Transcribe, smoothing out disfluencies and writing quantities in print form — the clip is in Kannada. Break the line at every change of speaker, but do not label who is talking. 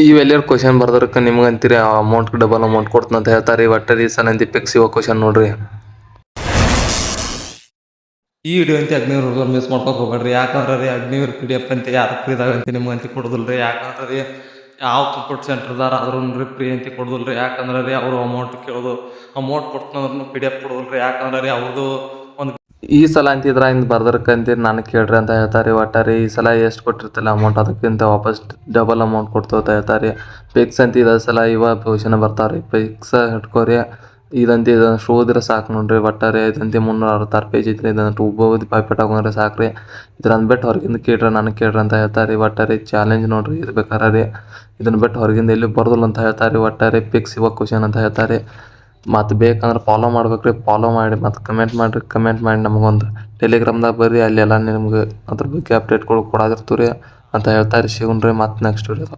ಇವೆಲ್ಲರ ಕ್ವಶನ್ ಬರ್ದರ್ಕ ನಿಮ್ಗೆ ಅಂತೀರಿ ಅಮೌಂಟ್ ಡಬಲ್ ಅಮೌಂಟ್ ಕೊಡ್ತೀನಿ ಅಂತ ಹೇಳ್ತಾರೆ. ಒಟ್ಟ ಈ ಸಲ ಫಿಕ್ಸ್ ಇವ ಕ್ವಶನ್ ನೋಡ್ರಿ. ಈ ವಿಡಿಯೋ ಅಂತ ಅಗ್ನಿವೀರ್ ಮಿಸ್ ಮಾಡ್ಕೊಕ್ ಹೋಗ್ಬೇಡ್ರಿ. ಯಾಕಂದ್ರೆ ರೀ ಅಗ್ನಿವೀರ್ PDF ಅಂತ ಯಾರು ಫ್ರೀದಾಗ ಅಂತ ನಿಮ್ಗೆ ಅಂತ ಕೊಡೋದಿಲ್ರಿ. ಯಾಕಂದ್ರೆ ರೀ ಯಾವ ಕಂಪ್ಯೂಟರ್ ಸೆಂಟರ್ದಾರ ಆದ್ರೂ ರೀ ಫ್ರೀ ಅಂತ ಕೊಡೋದಿಲ್ರಿ. ಯಾಕಂದ್ರೆ ರೀ ಅವರು ಅಮೌಂಟ್ ಕೇಳೋದು, ಅಮೌಂಟ್ ಕೊಡ್ತಂದ್ರೂ PDF ಕೊಡೋದಿಲ್ರಿ. ಯಾಕಂದ್ರೆ ರೀ ಅವ್ರದ್ದು ಒಂದು ಈ ಸಲ ಅಂತಿದ್ರ ಹಿಂಗೆ ಬರ್ದರ್ಕಂತೀರಿ ನಾನು ಕೇಳ್ರಿ ಅಂತ ಹೇಳ್ತಾರೆ. ಒಟ್ಟಾರೆ ಈ ಸಲ ಎಷ್ಟು ಕೊಟ್ಟಿರ್ತಲ್ಲ ಅಮೌಂಟ್ ಅದಕ್ಕಿಂತ ವಾಪಸ್ ಡಬಲ್ ಅಮೌಂಟ್ ಕೊಡ್ತು ಅಂತ ಹೇಳ್ತಾರೆ. ಫಿಕ್ಸ್ ಅಂತ ಇದ ಸಲ ಇವ ಕ್ವಶನ್ ಬರ್ತಾವ್ರಿ. ಫಿಕ್ಸ್ ಹಿಡ್ಕೋರಿ. ಇದಂತೆ ಇದನ್ನು ಶೋದ್ರೆ ಸಾಕು ನೋಡ್ರಿ. ಒಟ್ಟಾರೆ ಇದಂತೆ 366 ಪೇಜ್ ಐತ್ರಿ. ಇದನ್ನು ಓದಿ ಬಾಯ್ಪಟ್ ಹಾಕೊಂಡ್ರೆ ಸಾಕ್ರಿ. ಇದ್ರನ್ನ ಬಿಟ್ಟು ಹೊರಗಿಂದ ಕೇಳ್ರಿ ನನಗೆ ಕೇಳ್ರಿ ಅಂತ ಹೇಳ್ತಾರೆ. ಒಟ್ಟಾರೆ ಚಾಲೆಂಜ್ ನೋಡ್ರಿ ಇದು ಬೇಕಾರೆ. ಇದನ್ನ ಬಿಟ್ಟು ಹೊರಗಿಂದ ಎಲ್ಲಿ ಬರ್ದಿಲ್ಲ ಅಂತ ಹೇಳ್ತಾರೆ. ಒಟ್ಟಾರೆ ಫಿಕ್ಸ್ ಇವಾಗ ಕ್ವಶನ್ ಅಂತ ಹೇಳ್ತಾರೆ. ಮತ್ತು ಬೇಕಂದ್ರೆ ಫಾಲೋ ಮಾಡ್ಬೇಕ್ರಿ. ಫಾಲೋ ಮಾಡಿ ಮತ್ತು ಕಮೆಂಟ್ ಮಾಡಿ ನಮಗೊಂದು ಟೆಲಿಗ್ರಾಮ್ದಾಗ ಬರ್ರಿ. ಅಲ್ಲೆಲ್ಲ ನಿಮ್ಗೆ ಅದ್ರ ಬಗ್ಗೆ ಅಪ್ಡೇಟ್ಗಳು ಕೊಡಾದಿರ್ತೀವಿ ಅಂತ ಹೇಳ್ತಾರೆ. ಸಿಗೋಣ್ರಿ ಮತ್ತೆ ನೆಕ್ಸ್ಟ್ ವಿಡಿಯೋ.